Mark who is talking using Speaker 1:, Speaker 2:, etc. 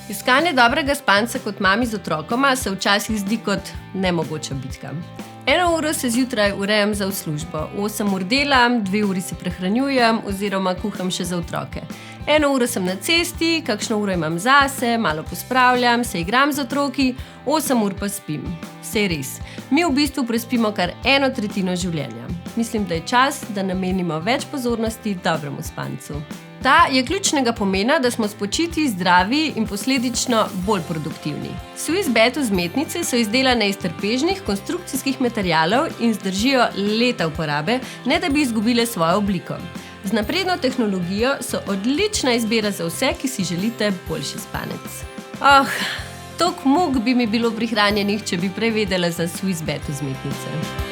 Speaker 1: Iskanje dobrega spanca kot mami z otrokoma se včasih zdi kot nemogoča bitka. 1 uro se zjutraj urejam za v službo, 8 ur delam, 2 uri se prehranjujem oziroma kuham še za otroke. 1 uro sem na cesti, kakšno uro imam zase, malo pospravljam, se igram z otroki, 8 ur pa spim. Saj res, mi v bistvu prespimo kar 1/3 življenja. Mislim, da je čas, da namenimo več pozornosti dobremu spancu. Ta je ključnega pomena, da smo spočiti, zdravi in posledično bolj produktivni. Swiss Beat vzmetnice so izdelane iz trpežnih konstrukcijskih materialov in zdržijo leta uporabe, ne da bi izgubile svojo obliko. Z napredno tehnologijo so odlična izbira za vse, ki si želite boljši spanec. Toliko muk bi mi bilo prihranjenih, če bi prej vedela za Swiss Beat vzmetnice.